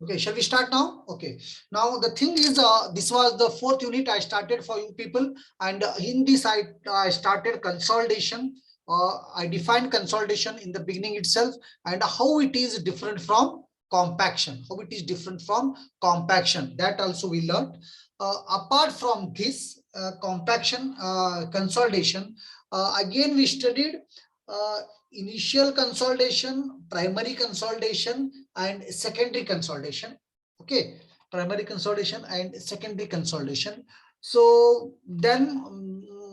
Okay, shall we start now? Okay. Now the thing is, this was the fourth unit I started for you people, and in this I started consolidation. I defined consolidation in the beginning itself, and how it is different from compaction. How it is different from compaction. That also we learned. Apart from this compaction, consolidation, again we studied uh, initial consolidation, primary consolidation, and secondary consolidation. Okay, primary consolidation and secondary consolidation. So then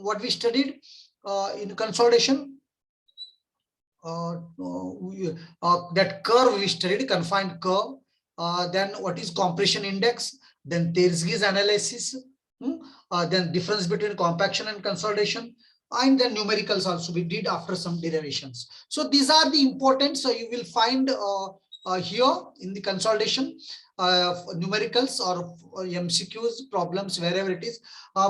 what we studied in consolidation, that curve we studied, confined curve. Then what is compression index, then Terzki's analysis, then difference between compaction and consolidation, and then numericals also we did after some derivations. So these are the important, so you will find here in the consolidation numericals or MCQs problems wherever it is.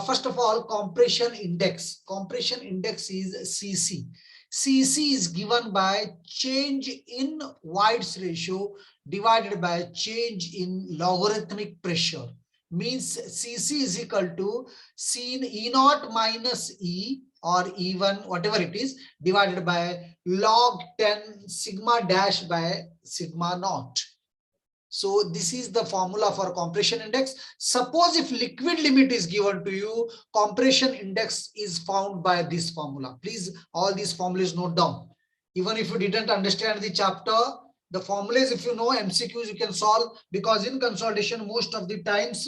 First of all, compression index. Compression index is CC. CC is given by change in White's ratio divided by change in logarithmic pressure. Means CC is equal to C in E naught minus E or E1, whatever it is, divided by log 10 sigma dash by sigma naught. So this is the formula for compression index. Suppose if liquid limit is given to you, compression index is found by this formula. Please, all these formulas note down. Even if you didn't understand the chapter, the formulas, if you know MCQs, you can solve, because in consolidation, most of the times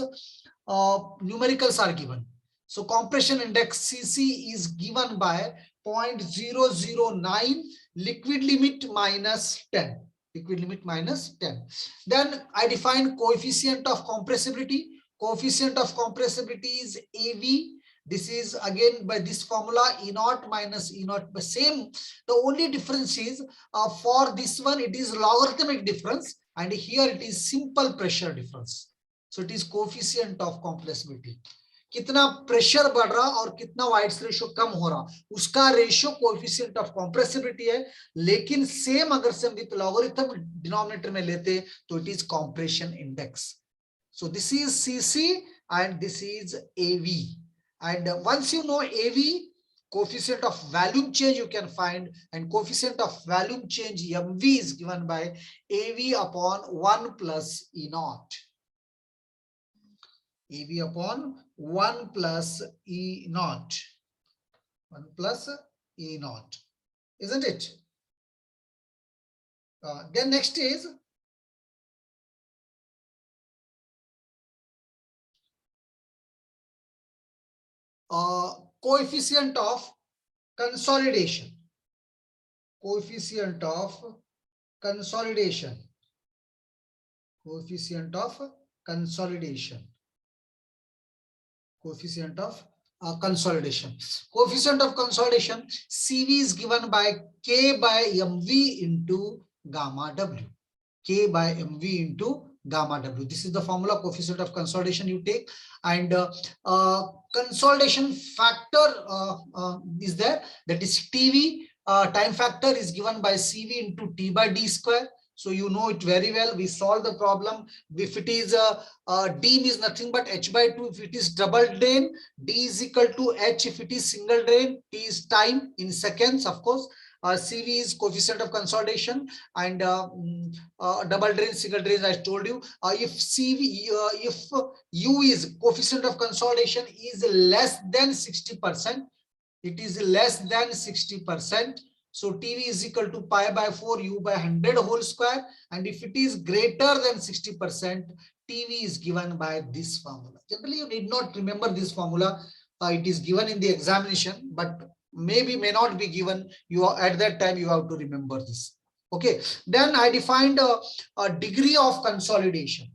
numericals are given. So compression index CC is given by 0.009, liquid limit minus 10. Liquid limit minus 10. Then I define coefficient of compressibility. Coefficient of compressibility is AV. This is again by this formula, E naught minus E naught, the same. The only difference is for this one it is logarithmic difference, and here it is simple pressure difference. So it is coefficient of compressibility. कितना pressure बढ़ रहा और कितना wides ratio कम हो रहा, उसका ratio coefficient of compressibility है. लेकिन सेम अगर से हम विद लॉगरिथम डिनोमिनेटर में लेते तो it is compression index. So this is CC and this is AV, and once you know AV, coefficient of volume change you can find, and coefficient of volume change MV is given by AV upon 1 plus E naught. AV upon 1 plus E naught. 1 plus E naught. Isn't it? Then next is coefficient of consolidation. Coefficient of consolidation. Coefficient of consolidation. Coefficient of consolidation. Coefficient of consolidation, CV is given by K by MV into gamma W. K by MV into gamma W. This is the formula, coefficient of consolidation you take, and consolidation factor is there, that is TV. Time factor is given by CV into T by D square. So you know it very well. We solve the problem. If it is D is nothing but H by 2. If it is double drain, D is equal to H. If it is single drain, T is time in seconds, of course. CV is coefficient of consolidation, and double drain, single drain, I told you. If CV, if U is coefficient of consolidation is less than 60%, it is less than 60%. So TV is equal to pi by 4 U by 100 whole square, and if it is greater than 60%, TV is given by this formula. Generally, you need not remember this formula. It is given in the examination, but maybe may not be given. You are, at that time you have to remember this. Okay. Then I defined a degree of consolidation.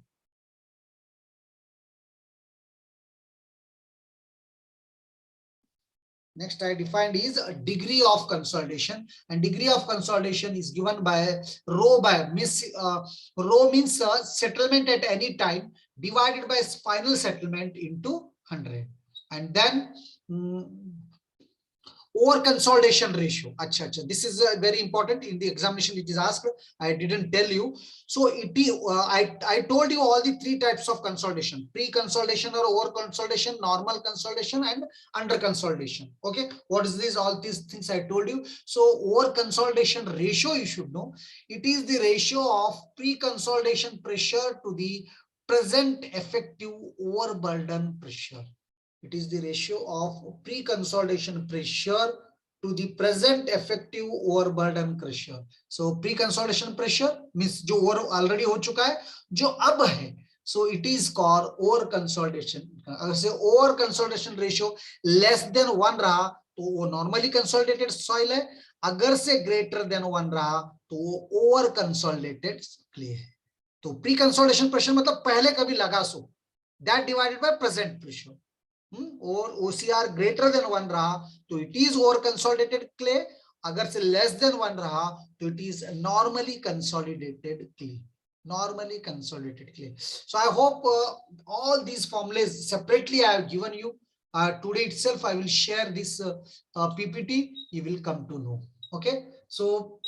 Next I defined is a degree of consolidation, and degree of consolidation is given by rho by rho means settlement at any time divided by final settlement into 100, and then over consolidation ratio. Acha, this is very important in the examination. It is asked. I didn't tell you. So it is. I told you all the three types of consolidation: pre-consolidation or over consolidation, normal consolidation, and under consolidation. Okay, what is this? All these things I told you. So over consolidation ratio, you should know. It is the ratio of pre-consolidation pressure to the present effective overburden pressure. It is the ratio of pre-consolidation pressure to the present effective overburden pressure. So pre-consolidation pressure means जो already हो चुका है, जो अब है, so it is called over consolidation. अगर से over consolidation ratio less than 1 रहा तो वो normally consolidated soil है, अगर से greater than 1 रहा तो वो over consolidated clay है. तो pre-consolidation pressure मतलब पहले कभी लगा सो, that divided by present pressure. और OCR ग्रेटर देन 1 रहा तो it is over consolidated clay, अगर से लेस देन 1 रहा तो it is normally consolidated clay, normally consolidated clay. So I hope all these formulas separately I have given you. Today itself I will share this PPT, you will come to know. Okay, so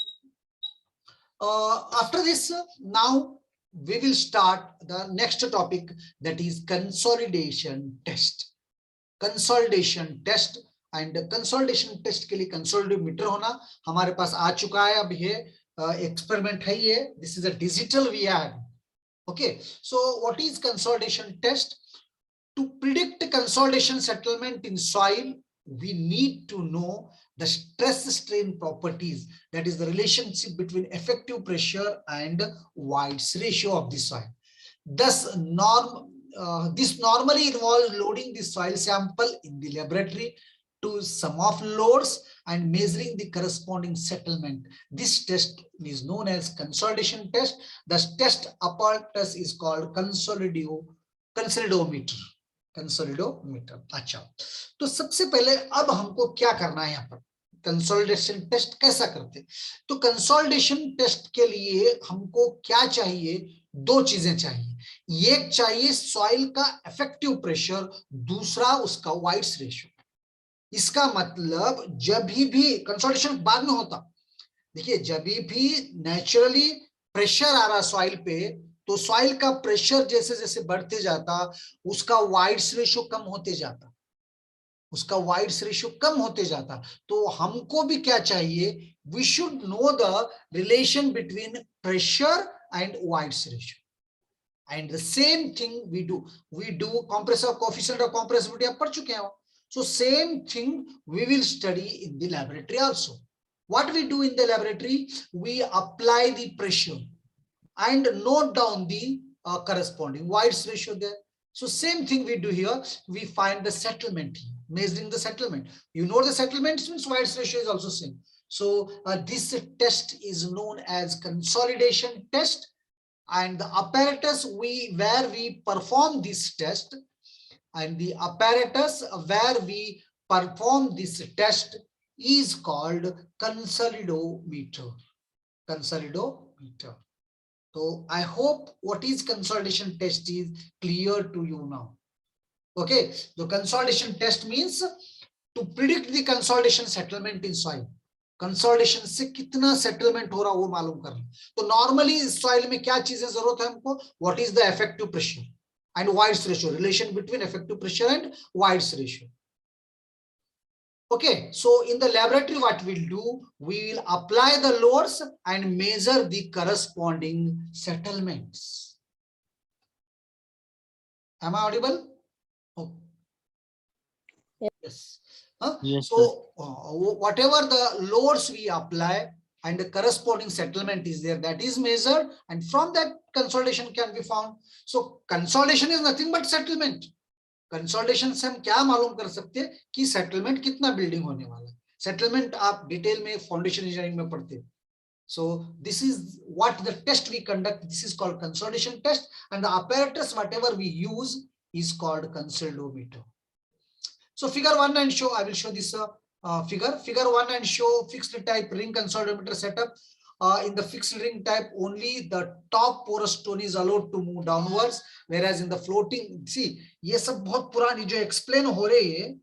after this now we will start the next topic, that is consolidation test. Consolidation test and consolidation test के लिए कंसोलिडोमीटर होना हमारे पास आ चुका है. अब ये experiment है, ये this is a digital we have. Okay, so what is consolidation test? To predict consolidation settlement in soil we need to know the stress strain properties, that is the relationship between effective pressure and White's ratio of the soil. Thus this normally involves loading the soil sample in the laboratory to sum of loads and measuring the corresponding settlement. This test is known as consolidation test. The test apparatus is called consolidometer. कंसोलिडोमीटर. अच्छा, तो सबसे पहले अब हमको क्या करना है यहाँ पर, कंसोलिडेशन टेस्ट कैसा करते? तो कंसोलिडेशन टेस्ट के लिए हमको क्या चाहिए? दो चीजें चाहिए. एक चाहिए सॉइल का इफेक्टिव प्रेशर, दूसरा उसका वाइट्स रेशियो. इसका मतलब जब भी कंसोलिडेशन बाद में होता, देखिए जब भी नेचुरली प्रेशर आ रहा सॉइल पे, तो सॉइल का प्रेशर जैसे जैसे बढ़ते जाता उसका वाइड्स रेशियो कम होते जाता, उसका वाइड्स रेशियो कम होते जाता. तो हमको भी क्या चाहिए? We should know the relation between pressure and voids ratio. And the same thing we do compressive coefficient और कंप्रेसिबिलिटी आप पढ़ चुके हैं. So same thing we will study in the laboratory also. What we do in the laboratory? We apply the pressure and note down the corresponding White's ratio there. So same thing we do here. We find the settlement here, measuring the settlement. You know the settlement means White's ratio is also same. So this test is known as consolidation test, and the apparatus where we perform this test, and the apparatus where we perform this test is called consolidometer. Consolidometer. So I hope what is consolidation test is clear to you now. Okay, the consolidation test means to predict the consolidation settlement in soil. Consolidation से कितना settlement हो रहा वो मालूम करना. तो normally soil में क्या चीजें जरूरत है हमको? What is the effective pressure and voids ratio, relation between effective pressure and voids ratio. Okay, so in the laboratory what we'll do, we will apply the loads and measure the corresponding settlements. Am I audible? Oh. Yes. Yes. So whatever the loads we apply and the corresponding settlement is there, that is measured, and from that consolidation can be found. So consolidation is nothing but settlement. Consolidation से हम क्या मालूम कर सकते हैं कि settlement कितना building होने वाला है. सेटलमेंट आप डिटेल में फाउंडेशन इंजीनियरिंग में पढ़ते हैं. So this is what the test we conduct. This is called consolidation test, and the apparatus whatever we use is called consolidometer. So figure 1 and show, I will show this figure 1 and show fixed type ring consolidometer setup. In the fixed ring type, only the top porous stone is allowed to move downwards, whereas in the floating, see, ये सब बहुत पुरानी जो explain हो रही है,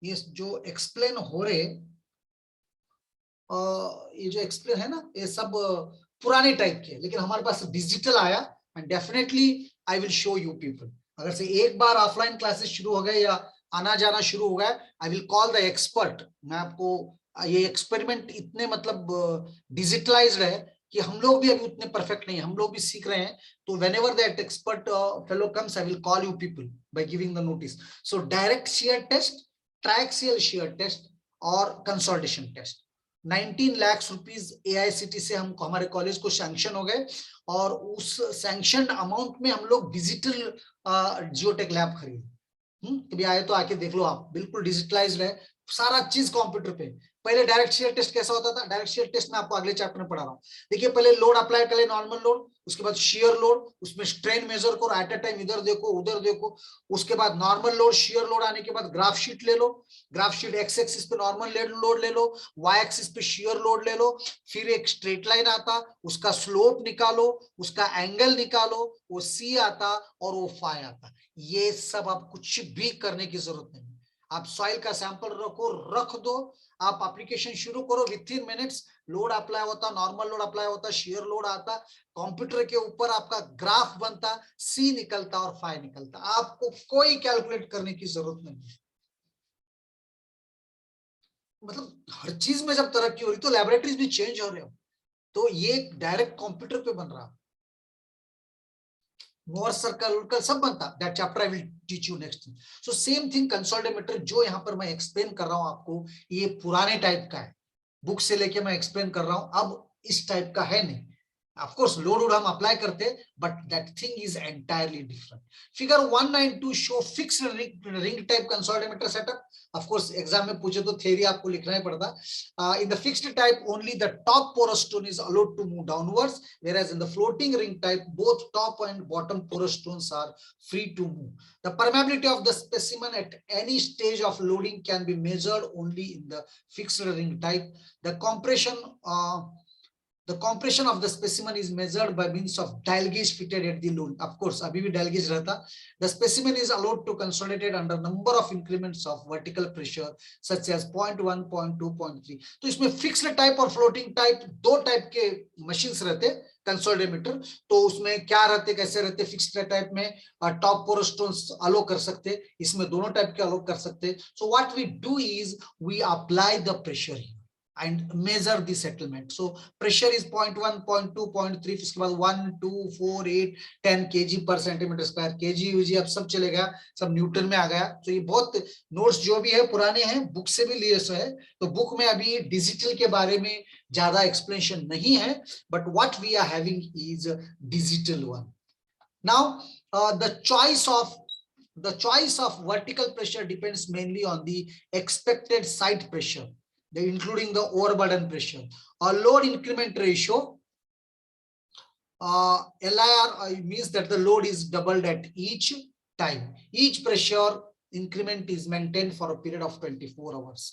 ये जो एक्सप्लेन हो रहे ये जो एक्सप्लेन है ना, ये सब पुराने टाइप के, लेकिन हमारे पास डिजिटल आया and definitely I will show you people. अगर से एक बार ऑफलाइन क्लासेस शुरू हो गए या आना जाना शुरू हो गया, I will call the expert. मैं आपको ये एक्सपेरिमेंट इतने मतलब डिजिटलाइज्ड है कि हम लोग भी अभी उतने परफेक्ट नहीं, हम लोग भी सीख रहे हैं। तो whenever that expert fellow comes, I will call you people by giving the notice. So direct shear test, triaxial shear test और consolidation test। 19 lakh rupees AICT से हम हमारे कॉलेज को सैंक्शन हो गए, और उस सैंक्शन अमाउंट में हम लोग डिजिटल जियोटेक लैब खरीदे। कभी आए तो आके देख लो आप, बिल्कुल डिजिटलाइज्ड है सारा चीज कंप्यूटर पे। पहले डायरेक्ट शेयर टेस्ट कैसा होता था? डायरेक्ट शेयर टेस्ट में आपको अगले चैप्टर में पढ़ा रहा हूँ। देखिए पहले लोड अप्लाई कर ले, नॉर्मल लोड, उसके बाद शेयर लोड, उसमें स्ट्रेन मेजर करो, एट अ टाइम इधर देखो उधर देखो, उसके बाद नॉर्मल लोड शेयर लोड आने के बाद ग्राफ शीट ले लो, ग्राफ शीट एक्स एक्सिस पे नॉर्मल लोड ले लो, वाई एक्सिस पे शेयर लोड ले लो, फिर एक स्ट्रेट लाइन आता, उसका स्लोप निकालो, उसका एंगल निकालो, वो सी आता और वो फाई आता। ये सब आप कुछ भी करने की जरूरत नहीं, आप सॉइल का सैंपल रख दो, आप एप्लीकेशन शुरू करो, with in minutes load apply होता, नॉर्मल लोड अप्लाई होता, शेयर लोड आता, कंप्यूटर के ऊपर आपका ग्राफ बनता, सी निकलता और फाई निकलता। आपको कोई कैलकुलेट करने की जरूरत नहीं। मतलब हर चीज में जब तरक्की हो रही तो लैबोरेटरीज भी चेंज हो रहे हो, तो ये डायरेक्ट कंप्यूटर पे बन रहा, मोर सर्कल सब बनता। That chapter I will teach you next. So same thing consolidator जो यहाँ पर मैं एक्सप्लेन कर रहा हूँ आपको, ये पुराने टाइप का है, बुक से लेके मैं एक्सप्लेन कर रहा हूँ, अब इस टाइप का है नहीं। Of course लोड हम अप्लाई करते, but that thing is entirely different. Figure 192 show fixed ring type consolidometer setup. Of course exam में पूछे तो थ्योरी आपको लिखना ही पड़ता। In the fixed type only the top porous stone is allowed to move downwards, whereas in the floating ring type both top and bottom porous stones are free to move. The permeability of the specimen at any stage of loading can be measured only in the fixed ring type. The compression of the specimen is measured by means of dial gauge fitted at the load. Of course, अभी भी dial gauge रहता. The specimen is allowed to consolidate under number of increments of vertical pressure, such as 0.1, 0.2, 0.3. तो इसमें fixed type और floating type दो type के machines रहते कंसोलिडेमीटर। तो उसमें क्या रहते, कैसे रहते? फिक्स्ड टाइप में टॉप पोरस स्टोन्स अलो कर सकते, इसमें दोनों टाइप के अलो कर सकते। So what we do is we apply the pressure and measure the settlement. So pressure is 0.1, 0.2, 0.3, उसके बाद 1, 2, 4, 8, 10 kg per centimeter square, kg यूजी अब सब चले गया, सब न्यूटन में आ गया। तो ये बहुत नोट्स जो भी है पुराने हैं, बुक से भी लिए सो है, तो बुक में अभी डिजिटल के बारे में ज्यादा एक्सप्लेनेशन नहीं है, but what we are having is digital one. Now the choice of vertical pressure depends mainly on the expected site pressure, including the overburden pressure or load increment ratio. LIR means that the load is doubled at each time. Each pressure increment is maintained for a period of 24 hours.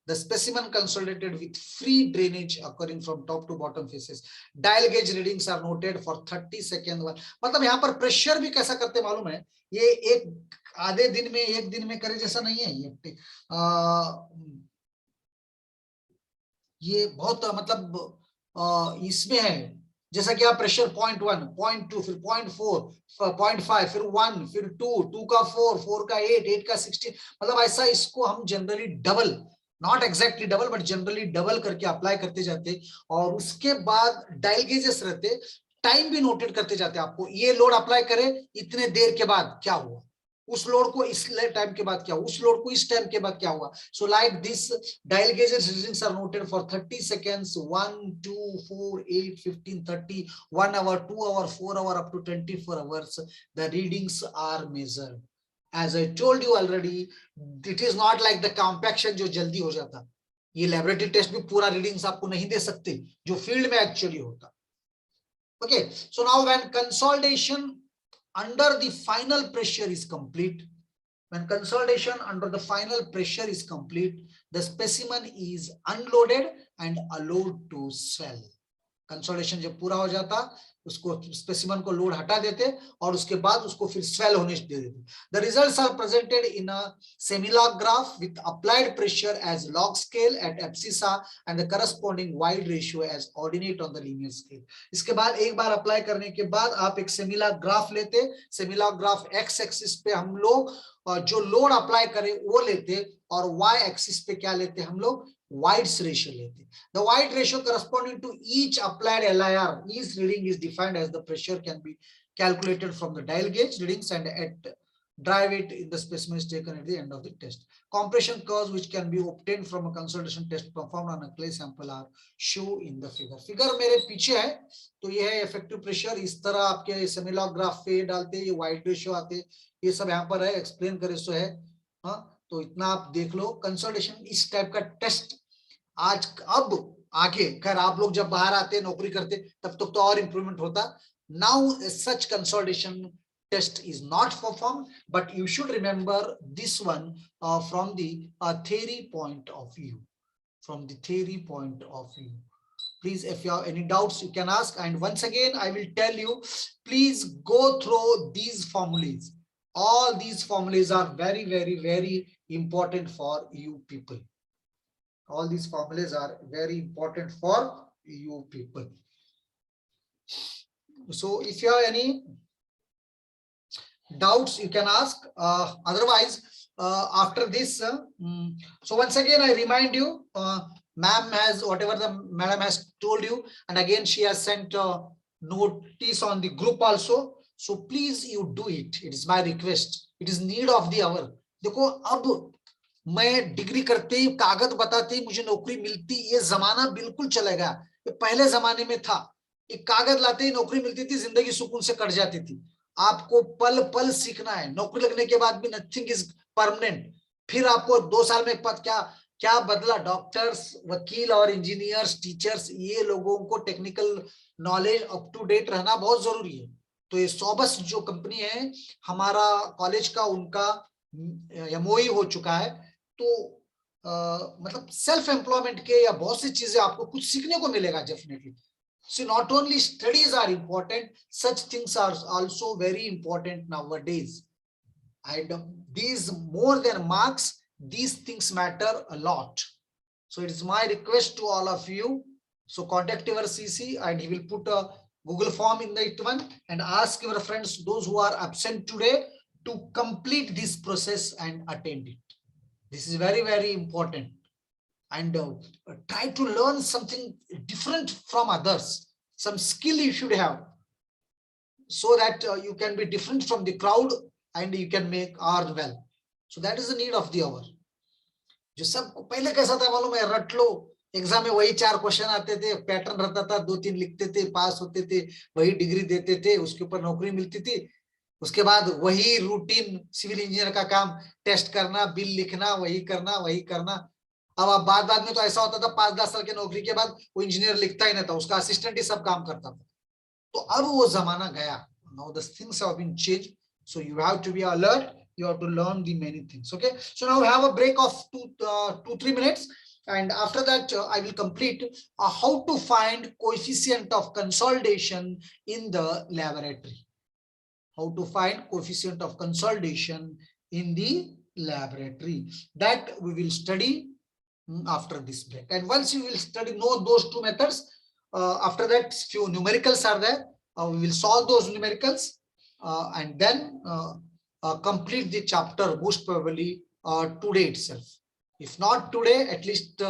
The specimen consolidated with free drainage occurring from top to bottom faces. Dial gauge readings are noted for 30 seconds. मतलब यहाँ पर pressure भी कैसा करते मालूम है? ये एक आधे दिन में एक दिन में करे जैसा नहीं है ये बहुत मतलब इसमें है, जैसा कि आप प्रेशर 0.1, 0.2, फिर 0.4, 0.5, फिर 1, फिर 2 का 4, 4 का 8, 8 का 16, मतलब ऐसा इसको हम generally double, not exactly double but generally double करके अप्लाई करते जाते, और उसके बाद डायल गेजेस रहते, टाइम भी नोटेड करते जाते आपको, ये लोड अप्लाई करे इतने देर के बाद क्या हुआ, उस लोड को इस टाइम के बाद क्या हुआ, उस लोड को इस टाइम के बाद क्या हुआ। So like this dial gauges readings are noted for 30 seconds, 1, 2, 4, 8, 15, 30, 1 hour, 2 hour, 4 hour, up to 24 hours. The readings are measured. As I told you already, it is not like the compaction जो जल्दी हो जाता, ये laboratory test भी पूरा readings आपको नहीं दे सकते जो field में actually होता। Okay, so now when consolidation under the final pressure is complete, when consolidation under the final pressure is complete, the specimen is unloaded and allowed to swell. Consolidation जब पूरा हो जाता, उसको स्पेसिमन को load हटा देते और उसके बाद उसको फिर स्वेल होने दे देते. The results are presented in a semi log graph with applied pressure as log scale at abscissa and the corresponding void ratio as ordinate on the linear scale. इसके बाद एक बार अप्लाई करने के बाद आप एक सेमी-लॉग ग्राफ लेते. सेमी-लॉग ग्राफ एक्स एक्सिस पे हम लोग जो लोड अप्लाई करें वो लेते और वाई एक्सिस पे क्या लेते हम लोग, White's ratio लेते. The White ratio corresponding to each applied LIR, each reading is defined as the pressure can be calculated from the dial gauge readings and at drive it in the specimen is taken at the end of the test. Compression curves which can be obtained from a consolidation test performed on a clay sample are shown in the figure. Figure मेरे पीछे है, तो ये है effective pressure. इस तरह आपके semi-log graph पे डालते, ये White ratio आते, ये सब यहाँ पर है, एक्सप्लेन करे सो है. हाँ, तो इतना आप देख लो. कंसोलिडेशन इस टाइप का टेस्ट आज अब आगे, खैर आप लोग जब बाहर आते नौकरी करते तब तक तो और इंप्रूवमेंट होता. Now such consolidation test is not perform, but you should remember this one from the theory point of view. From the theory point of view, please, if you have any doubts you can ask. And once again I will tell you, please go through these formulas. All these formulas are very, very, very important for you people. All these formulas are very important for you people. So if you have any doubts you can ask. Otherwise after this, so once again I remind you, ma'am has whatever the madam has told you, and again she has sent notice on the group also. So please you do it. It is my request. It is need of the hour. देखो अब मैं degree करते ही कागज बताते ही मुझे नौकरी मिलती, ये जमाना बिल्कुल चला गया. ये पहले जमाने में था, एक कागज लाते ही नौकरी मिलती थी, जिंदगी सुकून से कट जाती थी. आपको पल पल सीखना है. नौकरी लगने के बाद भी नथिंग इज परमानेंट. फिर आपको 2 साल में पद क्या क्या बदला. डॉक्टर्स, वकील और इंजीनियर्स, टीचर्स, ये लोगों को technical knowledge up to date रहना बहुत जरूरी है. तो ये सोबस जो कंपनी है हमारा कॉलेज का, उनका एमओई हो चुका है. तो मतलब सेल्फ एम्प्लॉयमेंट के या बहुत सी चीजें आपको कुछ सीखने को मिलेगा definitely. So not only studies are important, such things are also very important nowadays. And these more than marks, these things matter a lot. So it is my request to all of you. So contact your CC and he will put a Google form in that one and ask your friends, those who are absent today, to complete this process and attend it. This is very, very important. And try to learn something different from others. Some skill you should have, so that you can be different from the crowd and you can make earn well. So that is the need of the hour. जो सबको पहले कैसा था मालूम है, रट लो, exam में वही 4 क्वेश्चन आते थे, पैटर्न रहता था, 2-3 लिखते थे, पास होते थे, वही डिग्री देते थे, उसके ऊपर नौकरी मिलती थी. उसके बाद वही रूटीन सिविल इंजीनियर का काम, टेस्ट करना, बिल लिखना, वही करना. अब आप बाद में तो ऐसा होता था 5-10 साल की नौकरी के बाद वो इंजीनियर लिखता ही नहीं था, उसका असिस्टेंट ही सब काम करता था. तो अब वो जमाना गया. Now the things have been changed, so you have to be alert. You have to learn the many things. Okay, so now we have a break of 2-3 minutes, and after that I will complete how to find coefficient of consolidation in the laboratory. How to find coefficient of consolidation in the laboratory, that we will study after this break. And once you will know those 2 methods, after that few numericals are there. We will solve those numericals and then complete the chapter most probably today itself. If not today, at least